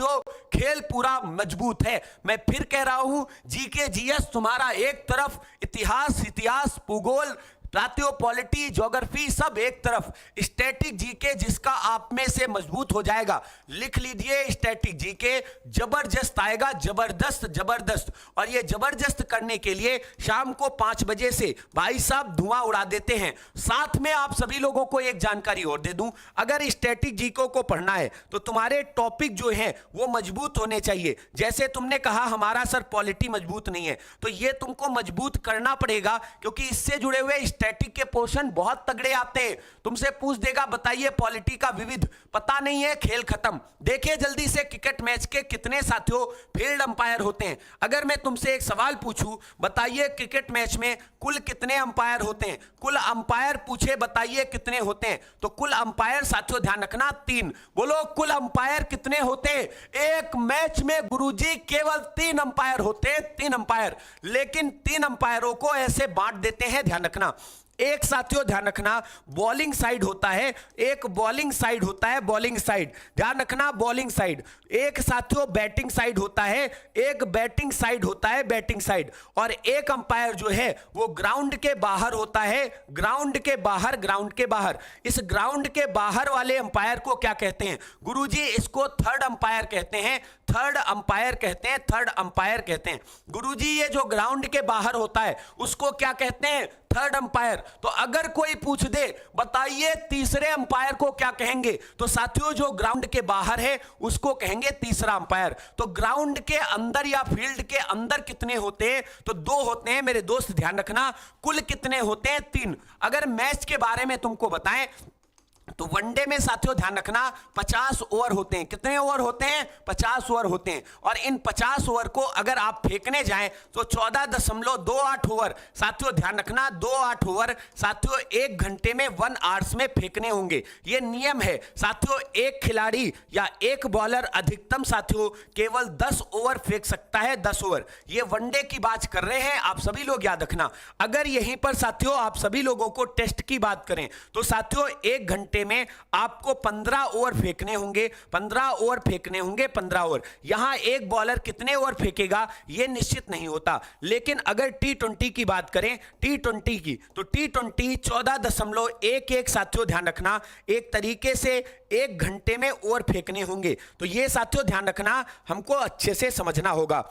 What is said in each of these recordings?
साथियों खेल पूरा मजबूत है। मैं फिर कह रहा हूं, जीके जीएस तुम्हारा एक तरफ, इतिहास भूगोल साथियों पॉलिटी ज्योग्राफी सब एक तरफ, स्टैटिक जीके जिसका आप में से मजबूत हो जाएगा लिख लीजिए, स्टैटिक जीके जबरदस्त आएगा, जबरदस्त। और ये जबरदस्त करने के लिए शाम को 5 बजे से भाई साहब धुआं उड़ा देते हैं। साथ में आप सभी लोगों को एक जानकारी और दे दूं, अगर स्टैटिक जीके को पढ़ना है तो तुम्हारे टॉपिक जो है वो मजबूत होने चाहिए। जैसे तुमने कहा हमारा सर पॉलिटी मजबूत नहीं है, तो ये तुमको मजबूत करना पड़ेगा, क्योंकि इससे जुड़े हुए स्टैटिक के पोर्शन बहुत तगड़े आते हैं। तुमसे पूछ देगा बताइए पॉलिटी का विविध, पता नहीं है, खेल खत्म। देखिए जल्दी से क्रिकेट मैच के कितने साथियों फील्ड अंपायर होते हैं। अगर मैं तुमसे एक सवाल पूछूं, बताइए क्रिकेट मैच में कुल कितने अंपायर होते हैं, कुल अंपायर पूछे बताइए कितने होते हैं, तो कुल अंपायर साथियों ध्यान रखना 3। बोलो कुल अंपायर कितने होते हैं? एक मैच में गुरुजी केवल 3 अंपायर होते हैं, 3 अंपायर। लेकिन 3 अंपायरों को ऐसे बांट देते हैं, ध्यान रखना। एक साथियों ध्यान रखना बॉलिंग साइड होता है, एक बॉलिंग साइड होता है, बॉलिंग साइड ध्यान रखना, बॉलिंग साइड। एक साथियों बैटिंग साइड होता है, एक बैटिंग साइड होता है, बैटिंग साइड। और एक अंपायर जो है वो ग्राउंड के बाहर होता है, ग्राउंड के बाहर, ग्राउंड के बाहर। इस ग्राउंड के बाहर वाले अंपायर को क्या कहते हैं गुरुजी? इसको थर्ड अंपायर कहते हैं, थर्ड अंपायर कहते हैं, थर्ड अंपायर कहते हैं। गुरुजी ये जो ग्राउंड के बाहर होता है उसको क्या कहते हैं? Third umpire. तो अगर कोई पूछ दे बताइए तीसरे अंपायर को क्या कहेंगे, तो साथियों जो ग्राउंड के बाहर है उसको कहेंगे तीसरा अंपायर। तो ग्राउंड के अंदर या फील्ड के अंदर कितने होते हैं? तो 2 होते हैं मेरे दोस्त, ध्यान रखना। कुल कितने होते हैं? 3। अगर मैच के बारे में तुमको बताएं तो वनडे में साथियों ध्यान रखना 50 ओवर होते हैं। कितने ओवर होते हैं? 50 ओवर होते हैं। और इन 50 ओवर को अगर आप फेंकने जाएं तो 14.28 ओवर साथियों ध्यान रखना, 28 ओवर साथियों 1 घंटे में 1 आवर्स में फेंकने होंगे। ये नियम है साथियों। एक खिलाड़ी या एक बॉलर अधिकतम साथियों केवल 10 ओवर फेंक सकता है, 10 ओवर। ये वनडे की बात कर रहे हैं, आप सभी लोग याद रखना। अगर यहीं पर साथियों आप सभी लोगों को टेस्ट की बात करें तो साथियों 1 घंटे में आपको 15 ओवर फेंकने होंगे, 15 ओवर फेंकने होंगे, 15 ओवर। यहां एक बॉलर कितने ओवर फेंकेगा यह निश्चित नहीं होता। लेकिन अगर टी20 की बात करें, टी20 की, तो टी20 14.11 साथियों ध्यान रखना, एक तरीके से 1 घंटे में ओवर फेंकने होंगे। तो यह साथियों ध्यान रखना, हमको अच्छे से समझना होगा।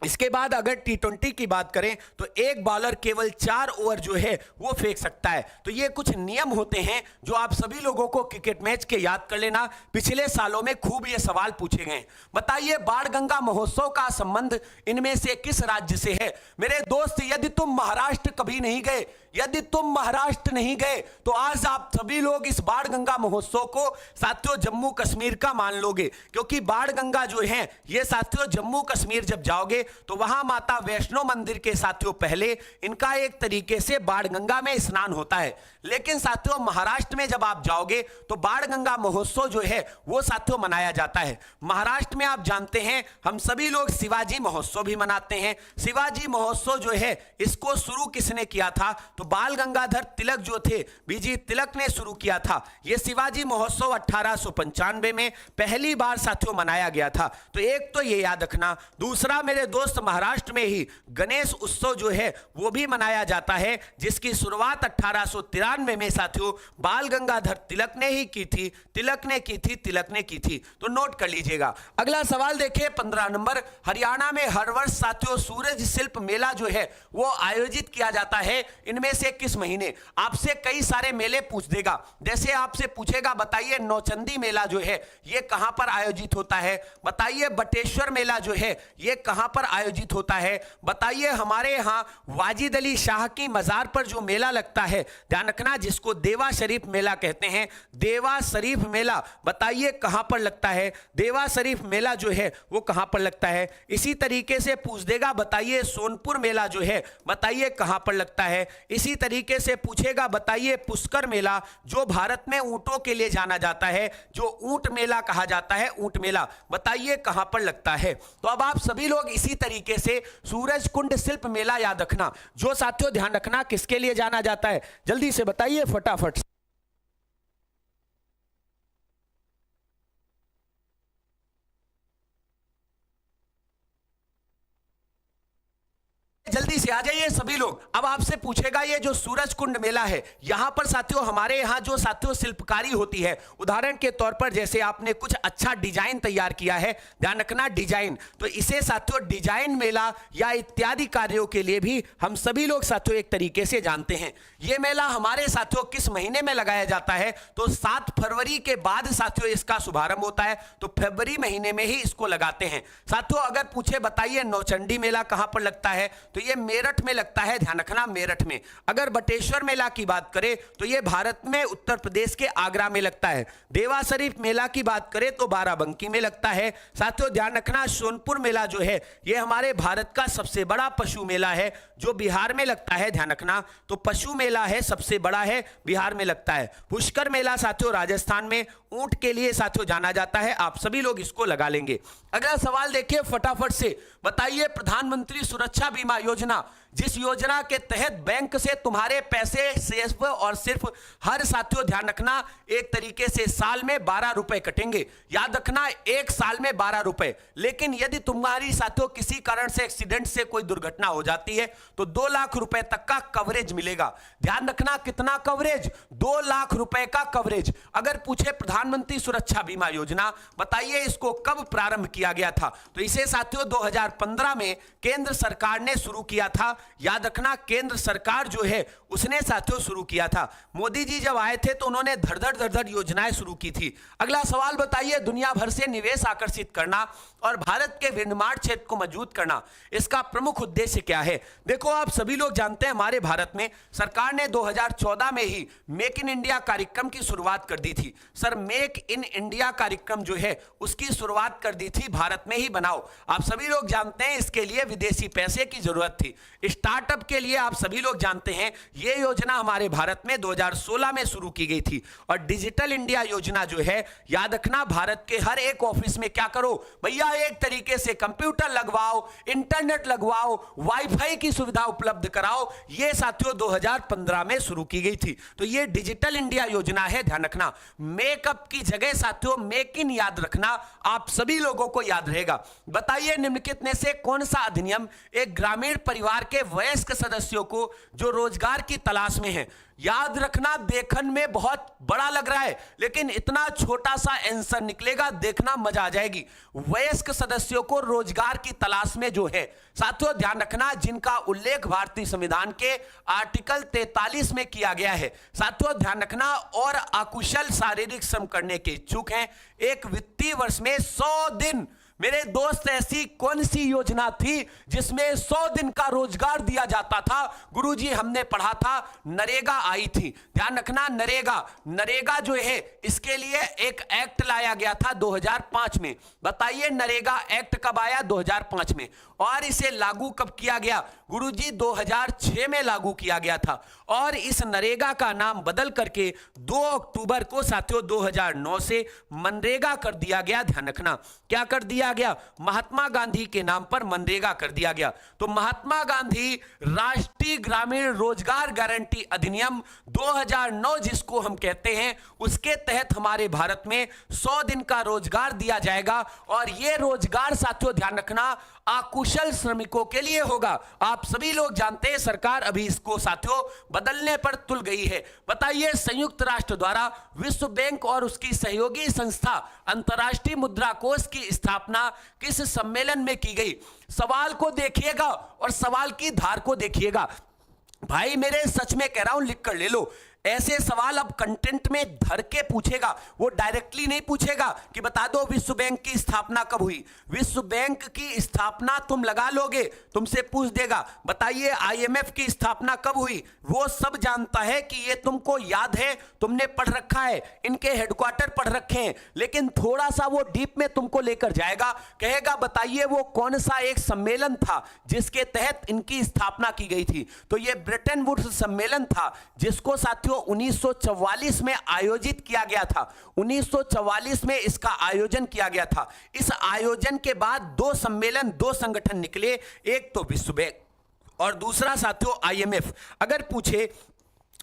इसके बाद अगर टी20 की बात करें तो एक बॉलर केवल 4 ओवर जो है वो फेंक सकता है। तो ये कुछ नियम होते हैं जो आप सभी लोगों को क्रिकेट मैच के याद कर लेना। पिछले सालों में खूब ये सवाल पूछे गए। बताइए बाणगंगा महोत्सव का संबंध इनमें से किस राज्य से है? मेरे दोस्त यदि तुम महाराष्ट्र कभी नहीं गए, यदि तुम महाराष्ट्र नहीं गए तो आज आप सभी लोग इस बाणगंगा महोत्सव को साथियों जम्मू कश्मीर का मान लोगे, क्योंकि बाणगंगा जो है ये साथियों जम्मू कश्मीर जब जाओगे तो वहां माता वैष्णो मंदिर के साथियों पहले इनका एक तरीके से बाणगंगा में स्नान होता है। लेकिन साथियों महाराष्ट्र में जब आप जाओगे तो बाणगंगा महोत्सव जो है वो साथियों मनाया जाता है। महाराष्ट्र में आप जानते हैं हम सभी लोग शिवाजी महोत्सव भी मनाते हैं। शिवाजी महोत्सव जो है इसको शुरू किसने किया था? तो बाल गंगाधर तिलक जो थे, बीजी तिलक ने शुरू किया था। यह शिवाजी महोत्सव 1895 में पहली बार साथियों मनाया गया था। तो एक तो ये याद रखना। दूसरा मेरे दोस्त महाराष्ट्र में ही गणेश उत्सव जो है वो भी मनाया जाता है, जिसकी शुरुआत 1893 में साथियों बाल गंगाधर तिलक ने ही की थी, तिलक ने की थी, तिलक ने की थी। तो नोट कर लीजिएगा। अगला सवाल देखिए 15 नंबर। हरियाणा में हर वर्ष साथियों सूरज शिल्प मेला जो है वो आयोजित किया जाता है। इनमें से किस महीने? आपसे कई सारे मेले पूछ देगा। जैसे आपसे पूछेगा बताइए नौचंदी मेला जो है ये कहां पर आयोजित होता है? बताइए बटेश्वर मेला जो है ये कहां पर आयोजित होता है? बताइए हमारे यहां वाजिद अली शाह की मजार पर जो मेला लगता है, ध्यान रखना, जिसको देवा शरीफ मेला कहते हैं, देवा शरीफ मेला, बताइए कहां पर लगता है? देवा शरीफ मेला जो है वो कहां पर लगता है? इसी तरीके से पूछ देगा बताइए सोनपुर मेला जो है बताइए कहां पर लगता है? इसी तरीके से पूछेगा बताइए पुष्कर मेला जो भारत में ऊंटों के लिए जाना जाता है, जो ऊंट मेला कहा जाता है, ऊंट मेला, बताइए कहां पर लगता है? तो अब आप सभी लोग इसी तरीके से सूरज कुंड शिल्प मेला याद रखना, जो साथियों ध्यान रखना किसके लिए जाना जाता है, जल्दी से बताइए फटाफट। जल्दी से आ जाइए सभी लोग। अब आपसे पूछेगा ये जो सूरज कुंड मेला है, यहां पर साथियों हमारे यहां जो साथियों शिल्पकारी होती है, उदाहरण के तौर पर जैसे आपने कुछ अच्छा डिजाइन तैयार किया है, ध्यान रखना डिजाइन, तो इसे साथियों डिजाइन मेला या इत्यादि कार्यों के लिए भी हम सभी लोग साथियों एक तरीके से जानते हैं। यह मेला हमारे साथियों किस महीने में लगाया जाता है, तो 7 फरवरी के बाद साथियों इसका शुभारंभ होता है, तो फरवरी महीने में ही इसको लगाते हैं। साथियों अगर पूछे बताइए नौचंडी मेला कहां पर लगता है, तो यह मेरठ में लगता है, ध्यान रखना मेरठ में। अगर बटेश्वर मेला की बात करें तो यह भारत में उत्तर प्रदेश के आगरा में लगता है। देवा शरीफ मेला की बात करें तो बाराबंकी में लगता है। साथियों ध्यान रखना सोनपुर मेला जो है यह हमारे भारत का सबसे बड़ा पशु मेला है जो बिहार में लगता है, ध्यान रखना, तो पशु मेला है सबसे बड़ा है, बिहार में लगता है। पुष्कर मेला साथियों राजस्थान में ऊंट के लिए साथियों जाना जाता है, आप सभी लोग इसको लगा लेंगे। अगला सवाल देखिए फटाफट से, बताइए प्रधानमंत्री सुरक्षा बीमा योजना, जिस योजना के तहत बैंक से तुम्हारे पैसे सिर्फ और सिर्फ हर साथियों ध्यान रखना एक तरीके से साल में 12 रुपए कटेंगे, याद रखना एक साल में 12 रुपए। लेकिन यदि तुम्हारी साथियों किसी कारण से एक्सीडेंट से कोई दुर्घटना हो जाती है तो 2 लाख रुपए तक का कवरेज मिलेगा। ध्यान रखना कितना कवरेज, 2 लाख रुपए का कवरेज। अगर पूछे प्रधानमंत्री सुरक्षा बीमा योजना, बताइए इसको कब प्रारंभ किया गया था, तो इसे साथियों 2015 में केंद्र सरकार ने शुरू किया था। याद रखना केंद्र सरकार जो है उसने साथियों शुरू किया था। मोदी जी जब आए थे तो उन्होंने धड़-धड़ योजनाएं शुरू की थी। अगला सवाल बताइए दुनिया भर से निवेश आकर्षित करना और भारत के विनिर्माण क्षेत्र को मजबूत करना, इसका प्रमुख उद्देश्य क्या है। देखो आप सभी लोग जानते हैं हमारे भारत में सरकार ने 2014 में ही मेक इन इंडिया कार्यक्रम की शुरुआत कर दी थी। सर मेक इन इंडिया कार्यक्रम जो है उसकी शुरुआत कर दी थी भारत में ही बनाओ। आप सभी लोग जानते हैं इसके लिए विदेशी पैसे की जरूरत थी। स्टार्टअप के लिए आप सभी लोग जानते हैं यह योजना हमारे भारत में 2016 में शुरू की गई थी। और डिजिटल इंडिया योजना जो है याद रखना भारत के हर एक ऑफिस में क्या करो भैया, एक तरीके से कंप्यूटर लगवाओ, इंटरनेट लगवाओ, वाईफाई की सुविधा उपलब्ध कराओ। यह साथियों 2015 में शुरू की गई थी। तो यह डिजिटल इंडिया योजना है, ध्यान रखना। मेकअप की जगह साथियों मेक इन याद रखना, आप सभी लोगों को याद रहेगा। बताइए निम्नलिखित में से कौन सा अधिनियम एक ग्रामीण परिवार के वयस्क सदस्यों को जो रोजगार की तलाश में है, याद रखना देखने में बहुत बड़ा लग रहा है लेकिन इतना छोटा सा आंसर निकलेगा, देखना मजा आ जाएगी। वयस्क सदस्यों को रोजगार की तलाश में जो है साथियों ध्यान रखना जिनका उल्लेख भारतीय संविधान के आर्टिकल 43 में किया गया है। साथियों ध्यान रखना और अकुशल शारीरिक श्रम करने के इच्छुक हैं। एक वित्तीय वर्ष में 100 दिन, मेरे दोस्त ऐसी कौन सी योजना थी जिसमें 100 दिन का रोजगार दिया जाता था? गुरुजी हमने पढ़ा था नरेगा आई थी, ध्यान रखना नरेगा जो है इसके लिए एक एक्ट लाया गया था 2005 में। बताइए नरेगा एक्ट कब आया? 2005 में। और इसे लागू कब किया गया? गुरुजी 2006 में लागू किया गया था। और इस नरेगा का नाम बदल करके 2 अक्टूबर को साथियों 2009 से मनरेगा कर दिया गया। ध्यान रखना क्या कर दिया गया? महात्मा गांधी के नाम पर मनरेगा कर दिया गया। तो महात्मा गांधी राष्ट्रीय ग्रामीण रोजगार गारंटी अधिनियम 2009 जिसको हम कहते हैं, उसके तहत हमारे भारत में 100 दिन का रोजगार दिया जाएगा। और यह रोजगार साथियों ध्यान रखना अकुशल श्रमिकों के लिए होगा। आप सभी लोग जानते हैं सरकार अभी इसको साथियों बदलने पर तुल गई है। बताइए संयुक्त राष्ट्र द्वारा विश्व बैंक और उसकी सहयोगी संस्था अंतर्राष्ट्रीय मुद्रा कोष की स्थापना किस सम्मेलन में की गई? सवाल को देखिएगा और सवाल की धार को देखिएगा। भाई मेरे सच में कह रहा हूं, लिख कर ले लो। ऐसे सवाल अब कंटेंट में धर के पूछेगा, वो डायरेक्टली नहीं पूछेगा कि बता दो विश्व बैंक की स्थापना कब हुई। विश्व बैंक की स्थापना तुम लगा लोगे, तुमसे पूछ देगा बताइए आईएमएफ की स्थापना कब हुई। वो सब जानता है कि ये तुमको याद है, तुमने पढ़ रखा है, इनके हेडक्वार्टर पढ़ रखे हैं, लेकिन थोड़ा सा वो डीप में तुमको लेकर जाएगा, कहेगा बताइए वो कौन सा एक सम्मेलन था जिसके तहत इनकी स्थापना की गई थी। तो ये ब्रेटन वुड्स सम्मेलन था जिसको साथियों 1944 में आयोजित किया गया था। 1944 में इसका आयोजन किया गया था। इस आयोजन के बाद 2 सम्मेलन, 2 संगठन निकले, एक तो विश्व बैंक और दूसरा साथियों आईएमएफ। अगर पूछे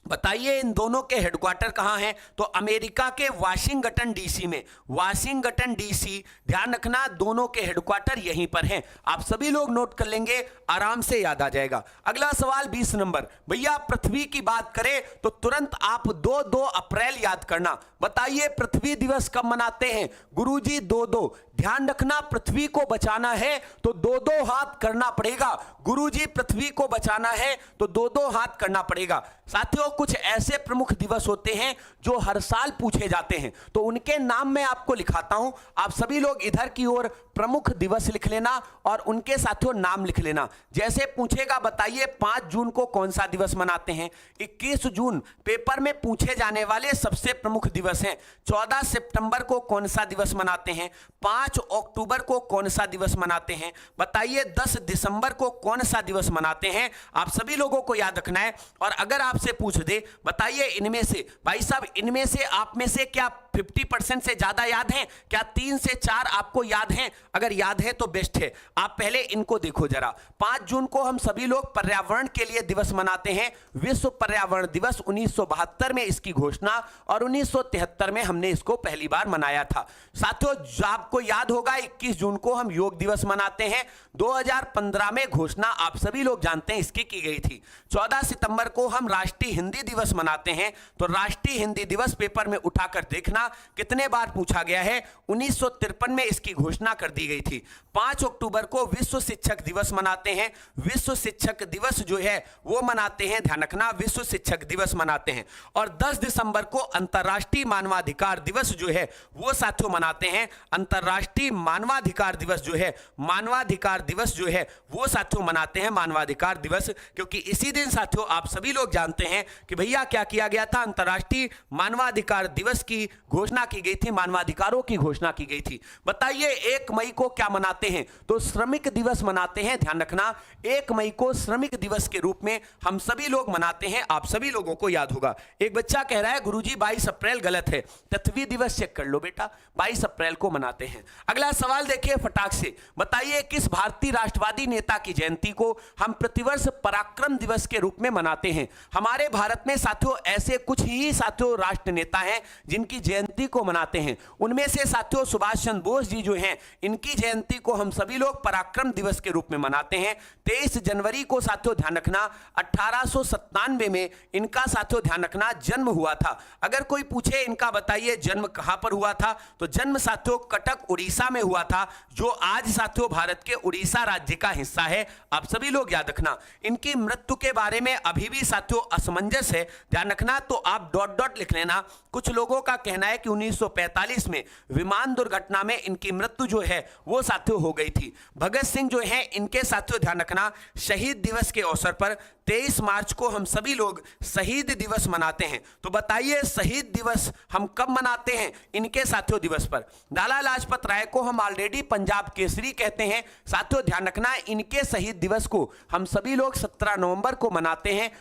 बताइए इन दोनों के हेडक्वार्टर कहां हैं? तो अमेरिका के वाशिंगटन डीसी में, वाशिंगटन डीसी, ध्यान रखना दोनों के हेडक्वार्टर यहीं पर हैं। आप सभी लोग नोट कर लेंगे, आराम से याद आ जाएगा। अगला सवाल 20 नंबर, भैया पृथ्वी की बात करें तो तुरंत आप 2 अप्रैल याद करना। बताइए पृथ्वी दिवस कब मनाते हैं? गुरुजी 2। ध्यान रखना पृथ्वी को बचाना है तो 2 हाथ करना पड़ेगा। गुरुजी पृथ्वी को बचाना है तो 2 हाथ करना पड़ेगा। साथियों कुछ ऐसे प्रमुख दिवस होते हैं जो हर साल पूछे जाते हैं, तो उनके नाम मैं आपको लिखाता हूं। आप सभी लोग इधर की ओर प्रमुख दिवस लिख लेना और उनके साथियों नाम लिख लेना। जैसे पूछेगा बताइए 5 जून को कौन सा दिवस मनाते हैं? 21 जून पेपर में पूछे जाने वाले सबसे प्रमुख दिवस हैं। 14 सितंबर को कौन सा दिवस मनाते हैं? 5 अक्टूबर को कौन सा दिवस मनाते हैं? बताइए 10 दिसंबर को कौन सा दिवस मनाते हैं? आप सभी लोगों को याद रखना है। और अगर आपसे पूछ दे बताइए इनमें से, भाई साहब इनमें से आप में से क्या 50% से ज्यादा याद हैं? क्या 3 से 4 आपको याद हैं? अगर याद है तो बेस्ट है। आप पहले इनको देखो जरा। 5 जून को हम सभी लोग पर्यावरण के लिए दिवस मनाते हैं, विश्व पर्यावरण दिवस। 1972 में इसकी घोषणा और 1973 में हमने इसको पहली बार मनाया था। साथियों आपको याद होगा 21 जून को हम योग दिवस मनाते हैं। 2015 में घोषणा आप सभी लोग जानते हैं इसकी की गई थी। 14 सितंबर को हम राष्ट्रीय हिंदी दिवस मनाते हैं। तो राष्ट्रीय हिंदी दिवस पेपर में उठाकर देखना कितने बार पूछा गया है। 1953 में इसकी घोषणा कर दी गई थी। 5 अक्टूबर को विश्व शिक्षक दिवस मनाते हैं। विश्व शिक्षक दिवस जो है वो मनाते हैं, ध्यान रखना विश्व शिक्षक दिवस मनाते हैं। और 10 दिसंबर को अंतर्राष्ट्रीय मानवाधिकार दिवस जो है वो साथियों मनाते हैं। अंतर्राष्ट्रीय मानवाधिकार दिवस जो है, मानवाधिकार दिवस जो है वो साथियों मनाते हैं, मानवाधिकार दिवस। क्योंकि इसी दिन साथियों आप सभी लोग जानते हैं कि भैया क्या किया गया था, अंतर्राष्ट्रीय मानवाधिकार दिवस की घोषणा की गई थी, मानवाधिकारों की घोषणा की गई थी। बताइए 1 मई को क्या मनाते हैं? तो श्रमिक दिवस मनाते हैं। ध्यान रखना 1 मई को श्रमिक दिवस के रूप में हम सभी लोग मनाते हैं। आप सभी लोगों को याद होगा। एक बच्चा कह रहा है गुरुजी 22 अप्रैल गलत है, पृथ्वी दिवस चेक कर लो बेटा, 22 अप्रैल को मनाते हैं। अगला सवाल देखिए फटाक से, बताइए किस भारतीय राष्ट्रवादी नेता की जयंती को हम प्रतिवर्ष पराक्रम दिवस के रूप में मनाते हैं? हमारे भारत में साथियों ऐसे कुछ ही साथियों राष्ट्र नेता हैं जिनकी जयंती को मनाते हैं। उनमें से साथियों सुभाष चंद्र बोस जी जो हैं, इनकी जयंती को हम सभी लोग पराक्रम दिवस के रूप में मनाते हैं। 23 जनवरी को साथियों ध्यान रखना 1897 में इनका साथियों ध्यान रखना जन्म हुआ था। अगर कोई पूछे इनका बताइए जन्म कहां पर हुआ था, तो जन्म साथियों कटक उड़ीसा में हुआ था, जो आज साथियों भारत के उड़ीसा राज्य का हिस्सा है। आप सभी लोग याद रखना। इनकी मृत्यु के बारे में अभी भी साथियों असमंजस है, ध्यान रखना, तो आप डॉट लिख लेना। कुछ लोगों का कहना है कि 1945 में विमान दुर्घटना में इनकी मृत्यु जो है वो साथियों हो गई थी। भगत सिंह जो है इनके साथियों ध्यान रखना शहीद दिवस के अवसर पर 23 मार्च को हम सभी लोग शहीद दिवस मनाते हैं। तो बताइए शहीद दिवस हम कब मनाते हैं? इनके साथियों दिवस पर। लाला लाजपत राय को हम ऑलरेडी पंजाब केसरी कहते हैं। साथियों ध्यान रखना इनके शहीद दिवस को हम सभी लोग 17 नवंबर को मनाते हैं।